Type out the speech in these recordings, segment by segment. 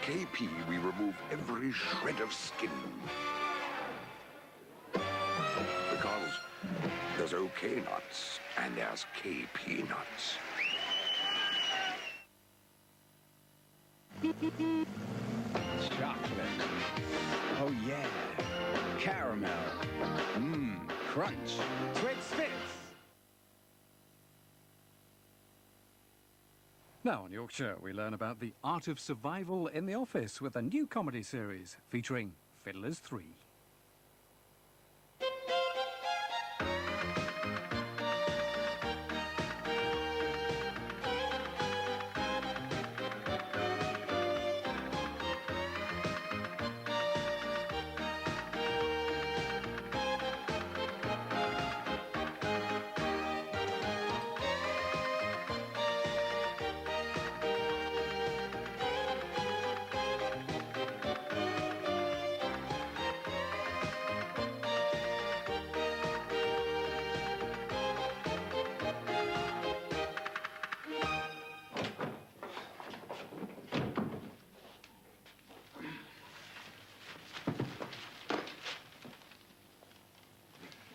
KP, we remove every shred of skin. Because there's OK nuts and there's KP nuts. Chocolate. Oh, yeah. Caramel. Mmm, crunch. Twix Fits. Now on Yorkshire, we learn about the art of survival in the office with a new comedy series featuring Fiddlers Three.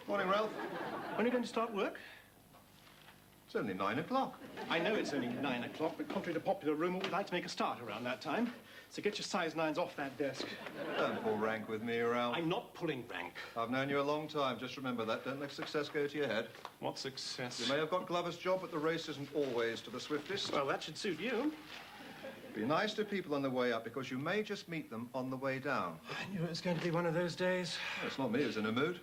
Morning, Ralph. When are you going to start work? It's only 9 o'clock. I know it's only 9 o'clock, but contrary to popular rumour, we'd like to make a start around that time. So get your size 9s off that desk. Don't pull rank with me, Ralph. I'm not pulling rank. I've known you a long time. Just remember that. Don't let success go to your head. What success? You may have got Glover's job, but the race isn't always to the swiftest. Well, that should suit you. Be nice to people on the way up, because you may just meet them on the way down. I knew it was going to be one of those days. Well, it's not me who's in a mood.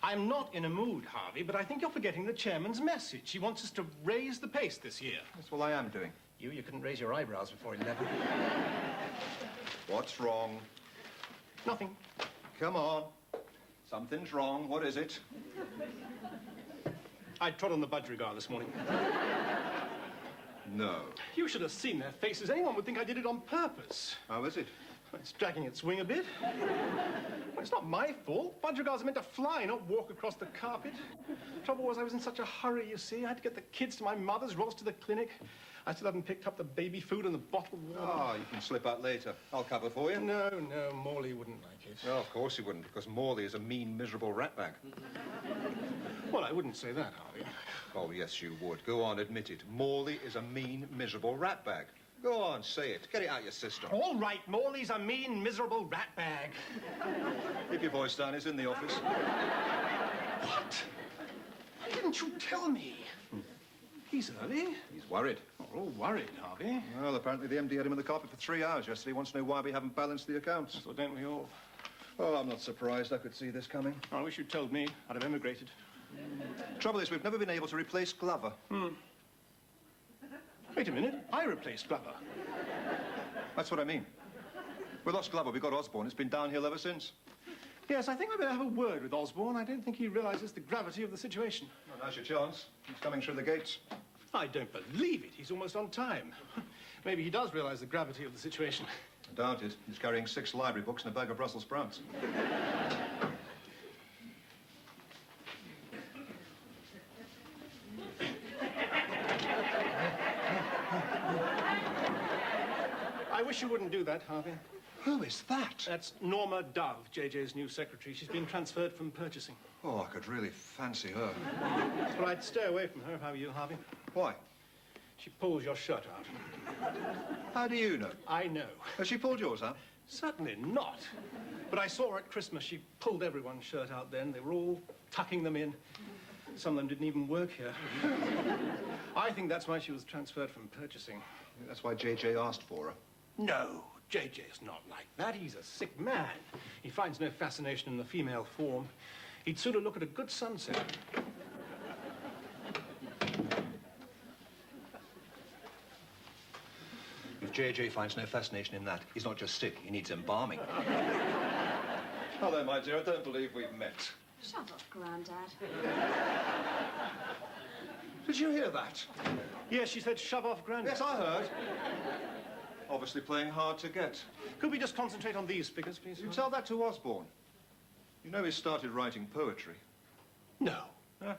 I'm not in a mood, Harvey, but I think you're forgetting the chairman's message. He wants us to raise the pace this year. That's what I am doing. You couldn't raise your eyebrows before 11. What's wrong? Nothing. Come on. Something's wrong. What is it? I trod on the budgerigar this morning. No. You should have seen their faces. Anyone would think I did it on purpose. How is it? It's dragging its wing a bit. Well, it's not my fault. Budgerigars are meant to fly, not walk across the carpet. Trouble was, I was in such a hurry, you see. I had to get the kids to my mother's, Ross to the clinic. I still haven't picked up the baby food and the bottled water. Oh, you can slip out later. I'll cover for you. No, Morley wouldn't like it. No, of course he wouldn't, because Morley is a mean, miserable ratbag. Well, I wouldn't say that, Harvey. Oh, yes, you would. Go on, admit it. Morley is a mean, miserable ratbag. Go on, say it. Get it out your system. All right, Morley's a mean, miserable ratbag. Keep your voice down. He's in the office. What? Why didn't you tell me? He's early. He's worried. Oh, we're all worried, Harvey. Well, apparently the MD had him on the carpet for 3 hours yesterday. He wants to know why we haven't balanced the accounts. So don't we all? Oh, I'm not surprised. I could see this coming. I wish you'd told me. I'd have emigrated. Trouble is, we've never been able to replace Glover. Wait a minute. I replaced Glover. That's what I mean. We lost Glover. We got Osborne. It's been downhill ever since. Yes, I think I better have a word with Osborne. I don't think he realizes the gravity of the situation. Well, now's your chance. He's coming through the gates. I don't believe it. He's almost on time. Maybe he does realize the gravity of the situation. I doubt it. He's carrying 6 library books and a bag of Brussels sprouts. I wish you wouldn't do that, Harvey. Who is that? That's Norma Dove, JJ's new secretary. She's been transferred from purchasing. Oh, I could really fancy her. Well, I'd stay away from her if I were you, Harvey. Why? She pulls your shirt out. How do you know? I know. Has she pulled yours out? Certainly not. But I saw her at Christmas. She pulled everyone's shirt out then. They were all tucking them in. Some of them didn't even work here. I think that's why she was transferred from purchasing. That's why JJ asked for her. No, JJ's not like that. He's a sick man. He finds no fascination in the female form. He'd sooner look at a good sunset. If JJ finds no fascination in that, he's not just sick, he needs embalming. Hello, my dear. I don't believe we've met. Shut up, Grandad. Did you hear that? Yes, she said, shove off, Grandad. Yes, I heard. Obviously playing hard to get. Could we just concentrate on these figures, please? You tell that to Osborne. You know he started writing poetry. No. Come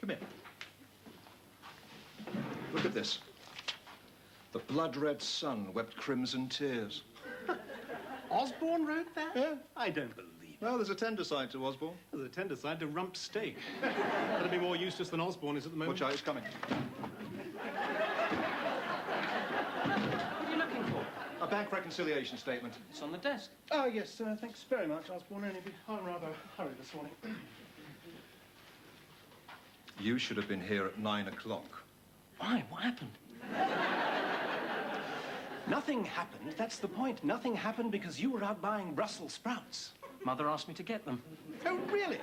here. Look at this. The blood-red sun wept crimson tears. Osborne wrote that? Yeah. I don't believe it. Well, there's a tender side to Osborne. There's a tender side to rump steak. That'll be more useless than Osborne is at the moment. Watch out, it's coming. What are you looking for? A bank reconciliation statement. It's on the desk. Oh, yes, thanks very much, Osborne. Only I'm rather hurried this morning. You should have been here at 9 o'clock. Why? What happened? Nothing happened, that's the point. Nothing happened because you were out buying Brussels sprouts. Mother asked me to get them. Oh, really?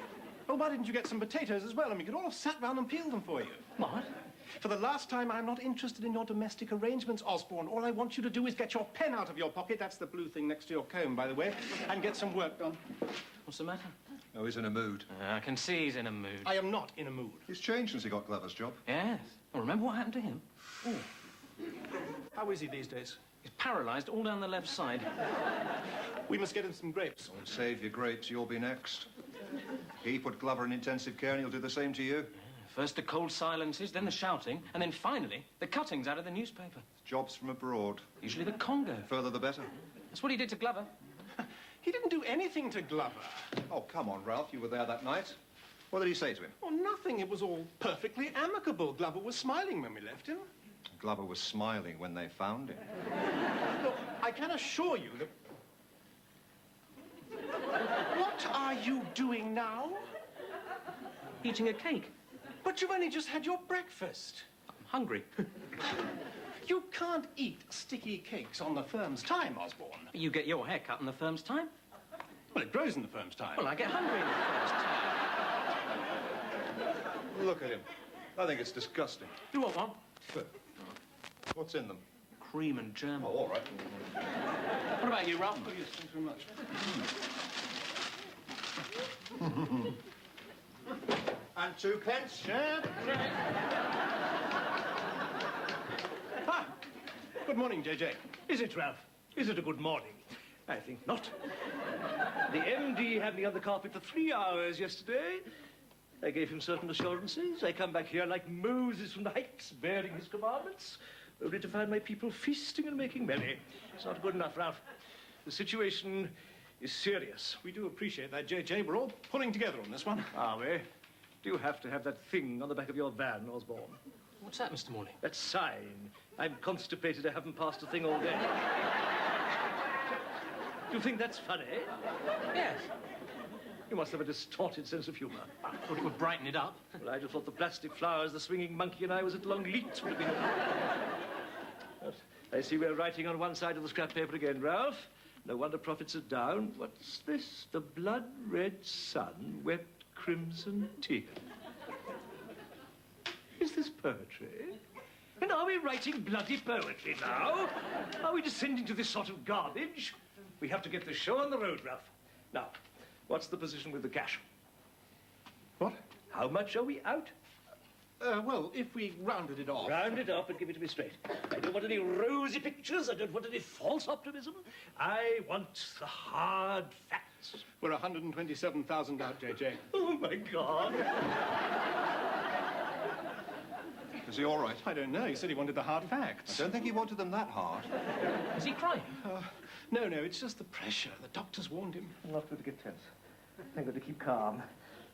Well, why didn't you get some potatoes as well, and we could all have sat round and peeled them for you? What? For the last time, I'm not interested in your domestic arrangements, Osborne. All I want you to do is get your pen out of your pocket, that's the blue thing next to your comb, by the way, and get some work done. What's the matter? Oh, he's in a mood. I can see he's in a mood. I am not in a mood. He's changed since he got Glover's job. Yes. Well, remember what happened to him? How is he these days? He's paralysed all down the left side. We must get him some grapes. Don't save your grapes, you'll be next. He put Glover in intensive care and he'll do the same to you. First the cold silences, then the shouting, and then finally the cuttings out of the newspaper. Jobs from abroad. Usually the Congo. Further the better. That's what he did to Glover. He didn't do anything to Glover. Oh, come on, Ralph. You were there that night. What did he say to him? Oh, nothing. It was all perfectly amicable. Glover was smiling when we left him. Glover was smiling when they found him. Look, I can assure you that... What are you doing now? Eating a cake. But you've only just had your breakfast. I'm hungry. You can't eat sticky cakes on the firm's time, Osborne. You get your hair cut in the firm's time. Well, it grows in the firm's time. Well, I get hungry in the firm's time. Look at him. I think it's disgusting. You want one? What's in them? Cream and jam. Oh, all right. What about you, Ralph? Oh, yes, thanks very much. And 2 pence. Ah, good morning, JJ. Is it, Ralph? Is it a good morning? I think not. The MD had me on the carpet for 3 hours yesterday. I gave him certain assurances. I come back here like Moses from the heights, bearing his commandments, only to find my people feasting and making merry. It's not good enough, Ralph. The situation is serious. We do appreciate that, JJ. We're all pulling together on this one. Are we? Do you have to have that thing on the back of your van, Osborne? What's that, Mr. Morley? That sign. I'm constipated. I haven't passed a thing all day. Do you think that's funny? Yes. You must have a distorted sense of humor. I thought it would brighten it up. Well, I just thought the plastic flowers, the swinging monkey, and I was at Longleat would have been... But I see we're writing on one side of the scrap paper again, Ralph. No wonder profits are down. What's this? The blood-red sun wept crimson tears. Is this poetry? And are we writing bloody poetry now? Are we descending to this sort of garbage? We have to get the show on the road, Ralph. Now, what's the position with the cash? What? How much are we out? Well, if we rounded it off... Round it up and give it to me straight. I don't want any rosy pictures. I don't want any false optimism. I want the hard facts. We're 127,000 out, JJ. Oh, my God. Is he all right? I don't know. He said he wanted the hard facts. I don't think he wanted them that hard. Is he crying? No, it's just the pressure. The doctors warned him. I'm not going to get tense. I'm going to keep calm.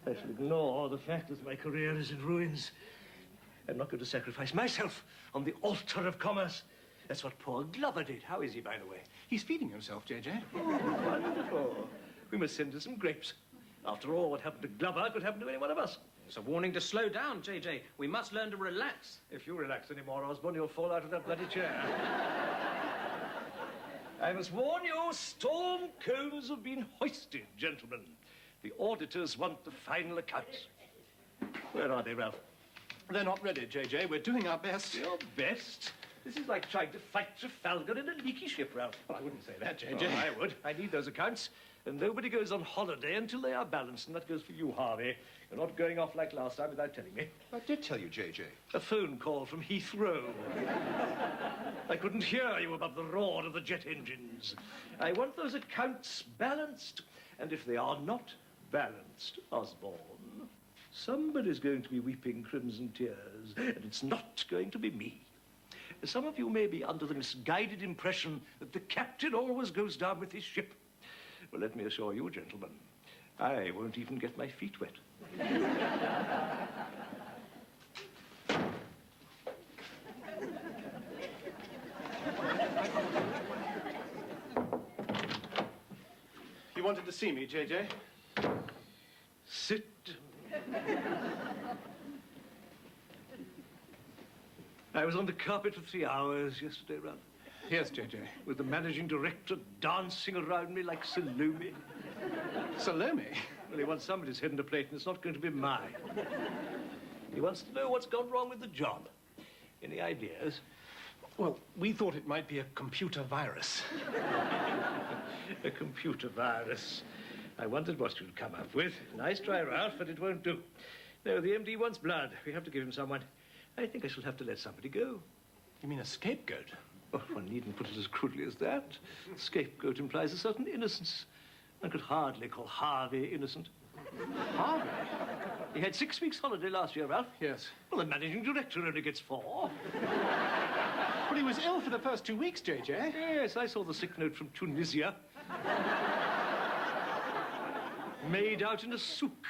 I shall ignore the fact that my career is in ruins. I'm not going to sacrifice myself on the altar of commerce. That's what poor Glover did. How is he, by the way? He's feeding himself, JJ. Oh, wonderful. We must send her some grapes. After all, what happened to Glover could happen to any one of us. It's a warning to slow down, JJ. We must learn to relax. If you relax any more, Osborne, you'll fall out of that bloody chair. I must warn you, storm cones have been hoisted, gentlemen. The auditors want the final accounts. Where are they, Ralph? They're not ready, JJ. We're doing our best. Your best? This is like trying to fight Trafalgar in a leaky ship, Ralph. Well, I wouldn't say that, JJ. Oh, I would. I need those accounts. And nobody goes on holiday until they are balanced, and that goes for you, Harvey. You're not going off like last time without telling me. I did tell you, JJ. A phone call from Heathrow. I couldn't hear you above the roar of the jet engines. I want those accounts balanced, and if they are not balanced, Osborne, somebody's going to be weeping crimson tears, and it's not going to be me. Some of you may be under the misguided impression that the captain always goes down with his ship. Well, let me assure you, gentlemen, I won't even get my feet wet. You wanted to see me, JJ? Sit. I was on the carpet for 3 hours yesterday, Ralph, Yes, JJ. with the managing director dancing around me like Salome. Salome? Well, he wants somebody's head in a plate, and it's not going to be mine. He wants to know what's gone wrong with the job. Any ideas? Well, we thought it might be a computer virus. A computer virus. I wondered what you'd come up with. Nice try, Ralph, but it won't do. No, the MD wants blood. We have to give him someone. I think I shall have to let somebody go. You mean a scapegoat? Oh, one needn't put it as crudely as that. Scapegoat implies a certain innocence. One could hardly call Harvey innocent. Harvey? He had 6 weeks' holiday last year, Ralph. Yes. Well, the managing director only gets 4. But he was ill for the first 2 weeks, JJ. Yes, I saw the sick note from Tunisia. Made out in a souk.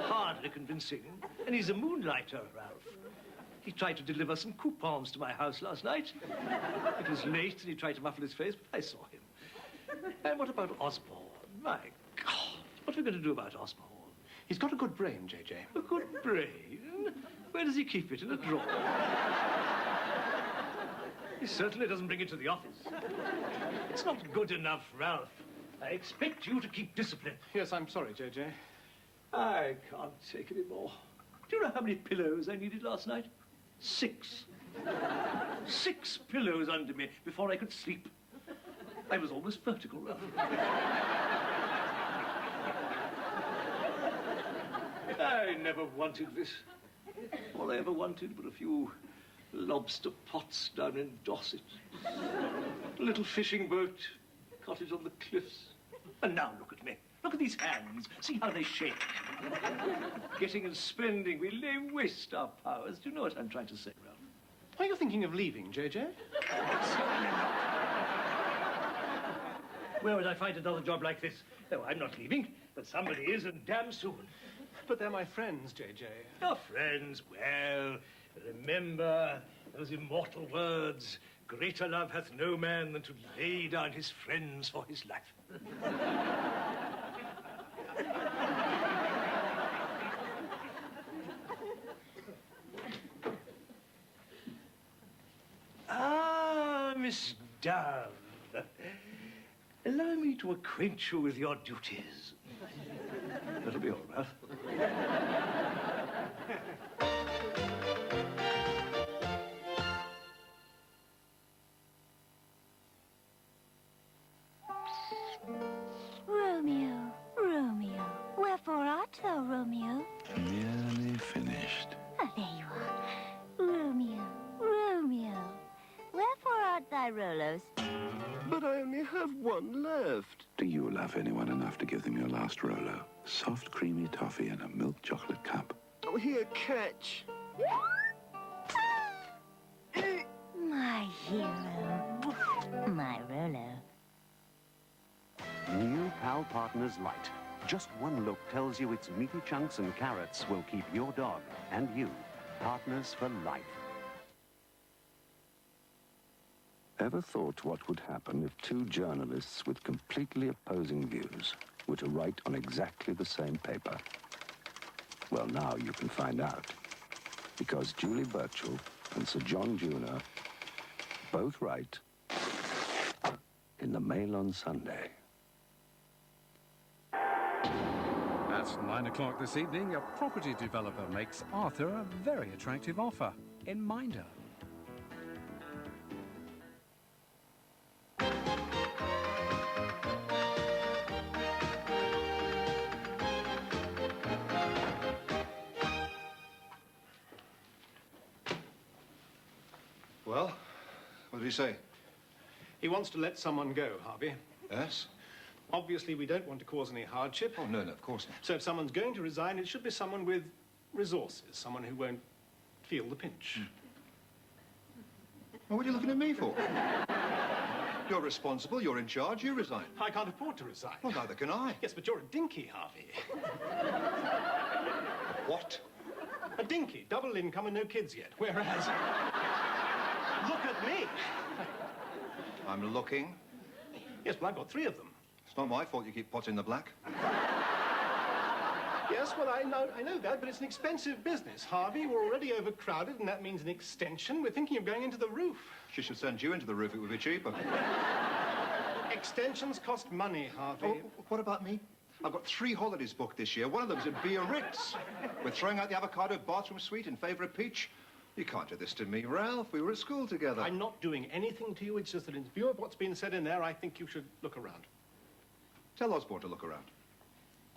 Hardly convincing. And he's a moonlighter, Ralph. He tried to deliver some coupons to my house last night. It was late and he tried to muffle his face, but I saw him. And what about Osborne? My God, what are we going to do about Osborne? He's got a good brain, JJ. A good brain? Where does he keep it? In a drawer? He certainly doesn't bring it to the office. It's not good enough, Ralph. I expect you to keep discipline. Yes, I'm sorry, JJ. I can't take any more. Do you know how many pillows I needed last night? 6. 6 pillows under me before I could sleep. I was almost vertical, Ralph. I never wanted this. All I ever wanted were a few lobster pots down in Dorset. A little fishing boat, cottage on the cliffs. And now look at me. Look at these hands. See how they shake. Getting and spending, we lay waste our powers. Do you know what I'm trying to say, Ralph? Are you thinking of leaving, JJ? Where would I find another job like this? No, I'm not leaving, but somebody is, and damn soon. But they're my friends, JJ. Your friends, well, remember those immortal words, greater love hath no man than to lay down his friends for his life. Ah, Miss Dove. Allow me to acquaint you with your duties. That'll be all, Ralph. Romeo, Romeo, wherefore art thou, Romeo? Nearly finished. Ah, there you are. Romeo, Romeo, wherefore art thy Rolos? But I only have one left. Do you love anyone enough to give them your last Rolo? Soft, creamy toffee in a milk chocolate cup. Oh, here, catch. My hero, my Rolo. New Pal Partners Light. Just one look tells you its meaty chunks and carrots will keep your dog and you partners for life. Ever thought what would happen if 2 journalists with completely opposing views were to write on exactly the same paper? Well, now you can find out. Because Julie Burchell and Sir John Junior both write in the Mail on Sunday. At 9 o'clock this evening, a property developer makes Arthur a very attractive offer in Minder. Well, what did he say? He wants to let someone go, Harvey. Yes? Obviously, we don't want to cause any hardship. Oh, no, of course not. So if someone's going to resign, it should be someone with resources, someone who won't feel the pinch. Well, what are you looking at me for? You're responsible, you're in charge, you resign. I can't afford to resign. Well, neither can I. Yes, but you're a dinky, Harvey. What? A dinky, double income and no kids yet. Whereas... Look at me. I'm looking. Yes, well, I've got 3 of them. It's not my fault you keep potting the black. Yes, well, I know that, but it's an expensive business, Harvey. We're already overcrowded, and that means an extension. We're thinking of going into the roof. She should send you into the roof. It would be cheaper. Extensions cost money, Harvey. Oh, what about me? I've got 3 holidays booked this year. One of them's in Biarritz. We're throwing out the avocado bathroom suite in favour of peach. You can't do this to me, Ralph. We were at school together. I'm not doing anything to you. It's just that in view of what's been said in there, I think you should look around. Tell Osborne to look around.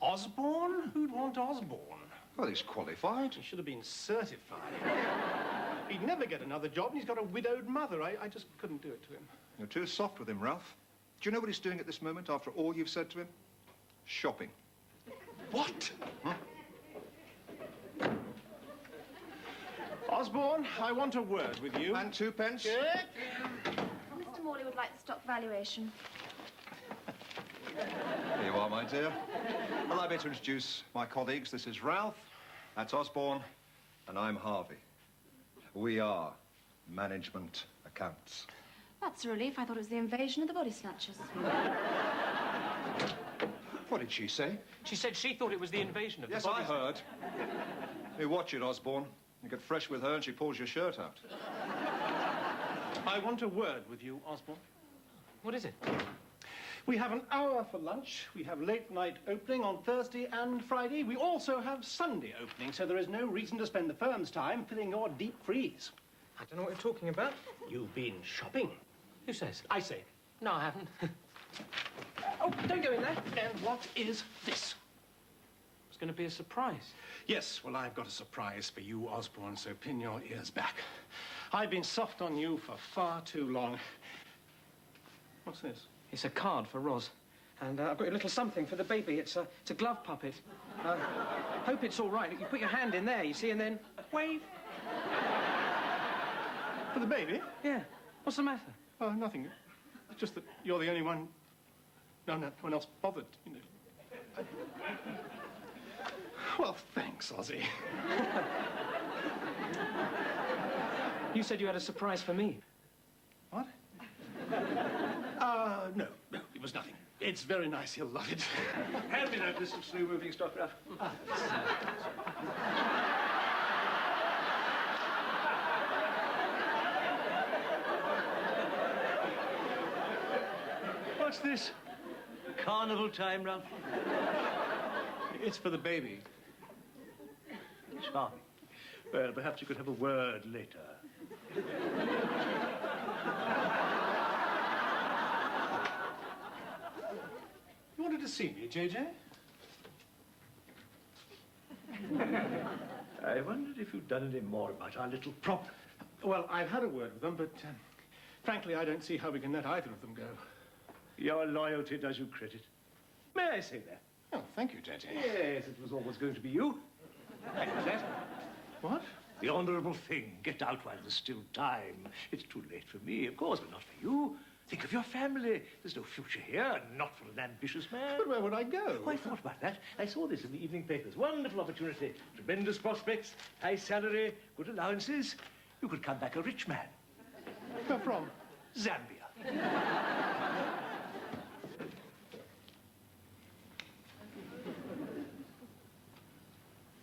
Osborne? Who'd want Osborne? Well, he's qualified. He should have been certified. He'd never get another job, and he's got a widowed mother. I just couldn't do it to him. You're too soft with him, Ralph. Do you know what he's doing at this moment after all you've said to him? Shopping. What? Huh? Osborne, I want a word with you. And 2 pence? Check. Mr. Morley would like the stock valuation. Here you are, my dear. Allow me to introduce my colleagues. This is Ralph, that's Osborne, and I'm Harvey. We are management accounts. That's a relief. I thought it was the invasion of the body snatchers. What did she say? She said she thought it was the invasion of Yes, the I body... heard. You watch it, Osborne. You get fresh with her and she pulls your shirt out. I want a word with you, Osborne. What is it? We have an hour for lunch. We have late night opening on Thursday and Friday. We also have Sunday opening, so there is no reason to spend the firm's time filling your deep freeze. I don't know what you're talking about. You've been shopping. Who says? I say. No, I haven't. Oh, don't go in there. And what is this? It's going to be a surprise. Yes, well, I've got a surprise for you, Osborne, so pin your ears back. I've been soft on you for far too long. What's this? It's a card for Roz. And I've got a little something for the baby. It's a glove puppet. Hope it's all right. You put your hand in there, you see, and then wave. For the baby? Yeah. What's the matter? Oh, nothing. It's just that you're the only one... No one else bothered, you know. Well, thanks, Ozzy. You said you had a surprise for me. What? No, it was nothing. It's very nice. He'll love it. Hand me that list of slow-moving stock, Ralph. What's this? Carnival time, Ralph? It's for the baby. Charming. Well, perhaps you could have a word later. You wanted to see me, JJ? I wondered if you'd done any more about our little problem. Well, I've had a word with them, but frankly, I don't see how we can let either of them go. Your loyalty does you credit. May I say that? Oh, thank you, JJ. Yes, it was always going to be you. And that. What? The honourable thing. Get out while there's still time. It's too late for me, of course, but not for you. Think of your family. There's no future here, not for an ambitious man. But where would I go? Oh, I thought about that. I saw this in the evening papers. Wonderful opportunity. Tremendous prospects, high salary, good allowances. You could come back a rich man. Where from? Zambia.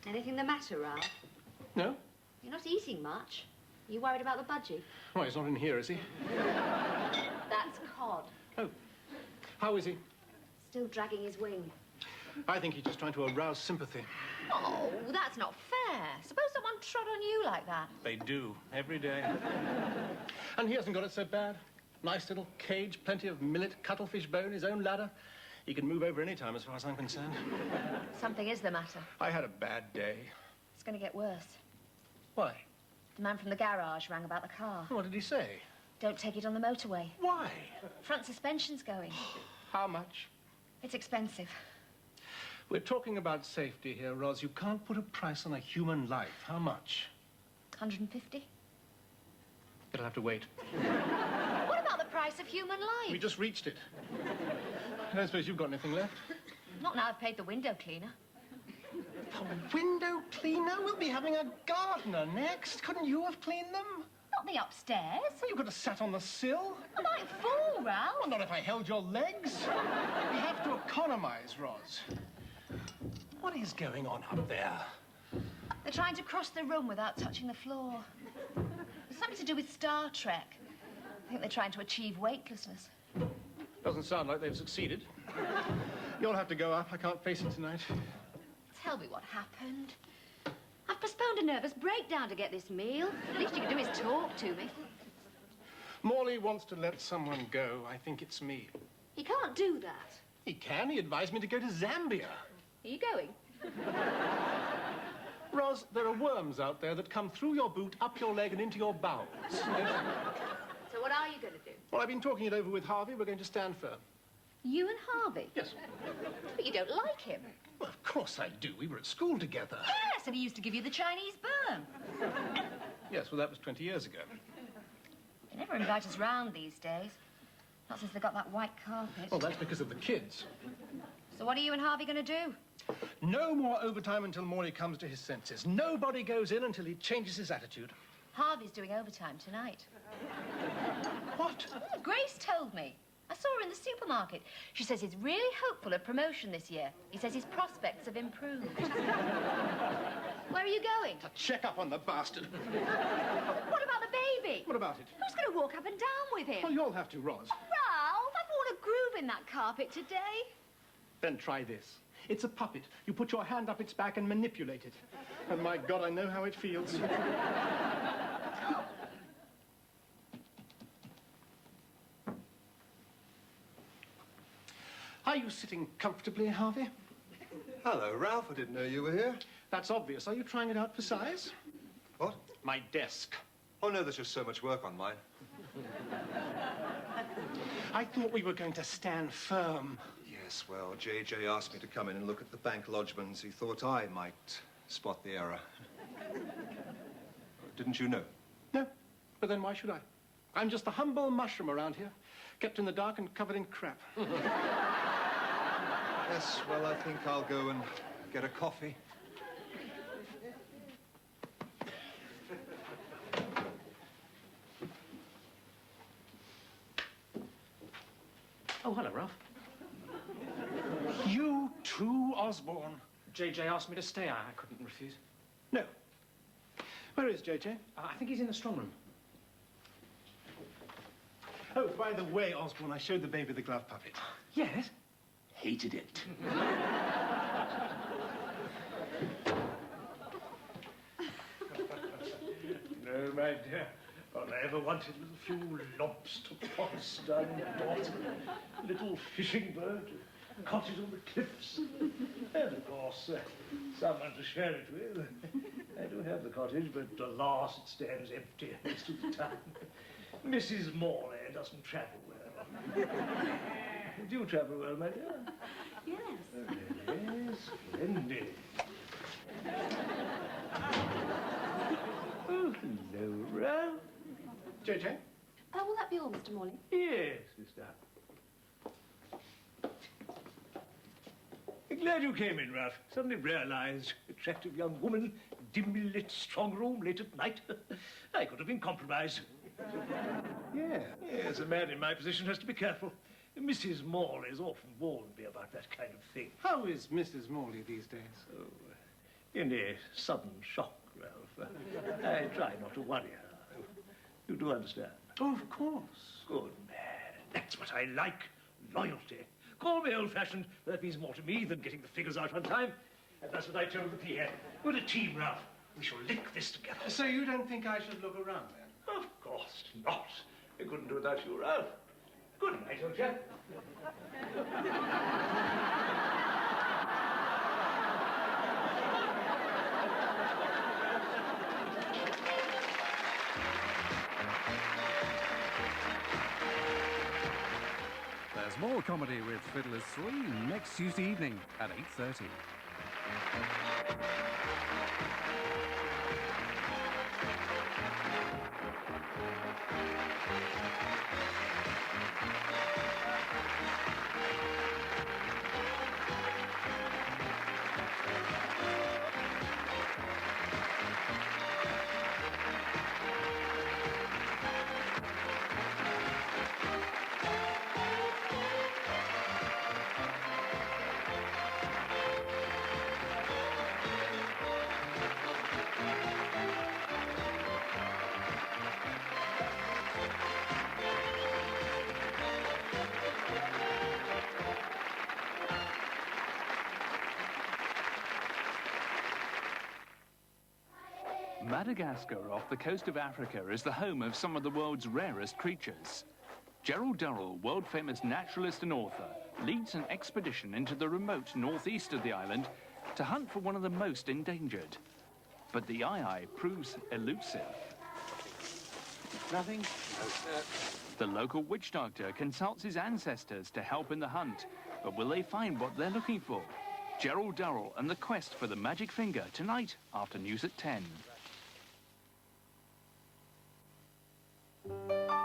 Anything the matter, Ralph? No? You're not eating much. Are you worried about the budgie? Oh, he's not in here, is he? That's cod. Oh. How is he? Still dragging his wing. I think he's just trying to arouse sympathy. Oh, that's not fair. Suppose someone trod on you like that. They do, every day. And he hasn't got it so bad. Nice little cage, plenty of millet, cuttlefish bone, his own ladder. He can move over any time, as far as I'm concerned. Something is the matter. I had a bad day. It's going to get worse. Why? The man from the garage rang about the car. What did he say? Don't take it on the motorway. Why? Front suspension's going. How much? It's expensive. We're talking about safety here, Roz. You can't put a price on a human life. How much? 150? It'll have to wait. What about the price of human life. We just reached it. I don't suppose you've got anything left. Not now I've paid the window cleaner. A window cleaner? We'll be having a gardener next. Couldn't you have cleaned them? Not the upstairs. Well, you could have sat on the sill. I might fall, Ralph. Well, not if I held your legs. We have to economize, Roz. What is going on up there? They're trying to cross the room without touching the floor. It's something to do with Star Trek. I think they're trying to achieve weightlessness. Doesn't sound like they've succeeded. You'll have to go up. I can't face it tonight. Tell me what happened. I've postponed a nervous breakdown to get this meal. The least you can do is talk to me. Morley wants to let someone go. I think it's me. He can't do that. He can. He advised me to go to Zambia. Are you going? Roz, there are worms out there that come through your boot, up your leg, and into your bowels. So what are you going to do? Well, I've been talking it over with Harvey. We're going to stand firm. You and Harvey? Yes. But you don't like him. Well, of course I do. We were at school together. Yes, and he used to give you the Chinese burn. Yes, well, that was 20 years ago. They never invite us round these days. Not since they got that white carpet. Well, that's because of the kids. So what are you and Harvey going to do? No more overtime until Morley comes to his senses. Nobody goes in until he changes his attitude. Harvey's doing overtime tonight. What? Oh, Grace told me. I saw her in the supermarket. She says he's really hopeful of promotion this year. He says his prospects have improved. Where are you going? To check up on the bastard. What about the baby? What about it? Who's going to walk up and down with him? Well, you'll have to, Roz. Ralph, I've worn a groove in that carpet today. Then try this. It's a puppet. You put your hand up its back and manipulate it. And my God, I know how it feels. Are you sitting comfortably, Harvey? Hello, Ralph. I didn't know you were here. That's obvious. Are you trying it out for size? What? My desk. Oh, no, there's just so much work on mine. I thought we were going to stand firm. Yes, well, JJ asked me to come in and look at the bank lodgements. He thought I might spot the error. Didn't you know? No, but then why should I? I'm just a humble mushroom around here, kept in the dark and covered in crap. Yes, well, I think I'll go and get a coffee. Oh, hello, Ralph. You too, Osborne? JJ asked me to stay. I couldn't refuse. No. Where is JJ? I think he's in the strong room. Oh, by the way, Osborne, I showed the baby the glove puppet. Yes? Hated it. No, my dear. All I ever wanted was a few lobster pots down in Dorset, a little fishing boat, a cottage on the cliffs, and, of course, someone to share it with. I do have the cottage, but alas, it stands empty most of the time. Mrs. Morley doesn't travel well. Do you travel well, my dear? Yes. Yes, splendid. Oh, hello, Ralph. JJ? Will that be all, Mr. Morley? Yes, sister. Glad you came in, Ralph. Suddenly realized, attractive young woman, dimly lit strong room late at night. I could have been compromised. Yes, a man in my position has to be careful. Mrs. Morley's often warned me about that kind of thing. How is Mrs. Morley these days? Oh, in a sudden shock, Ralph. I try not to worry her. You do understand? Oh, of course. Good man. That's what I like. Loyalty. Call me old-fashioned, but that means more to me than getting the figures out on time. And that's what I told the PA. We're a team, Ralph. We shall link this together. So you don't think I should look around, then? Of course not. I couldn't do without you, Ralph. Good night, old chap. There's more comedy with Fiddlers 3 next Tuesday evening at 8:30. Madagascar, off the coast of Africa, is the home of some of the world's rarest creatures. Gerald Durrell, world-famous naturalist and author, leads an expedition into the remote northeast of the island to hunt for one of the most endangered. But the aye-aye proves elusive. Nothing? No, sir. The local witch doctor consults his ancestors to help in the hunt. But will they find what they're looking for? Gerald Durrell and the quest for the magic finger tonight after news at 10.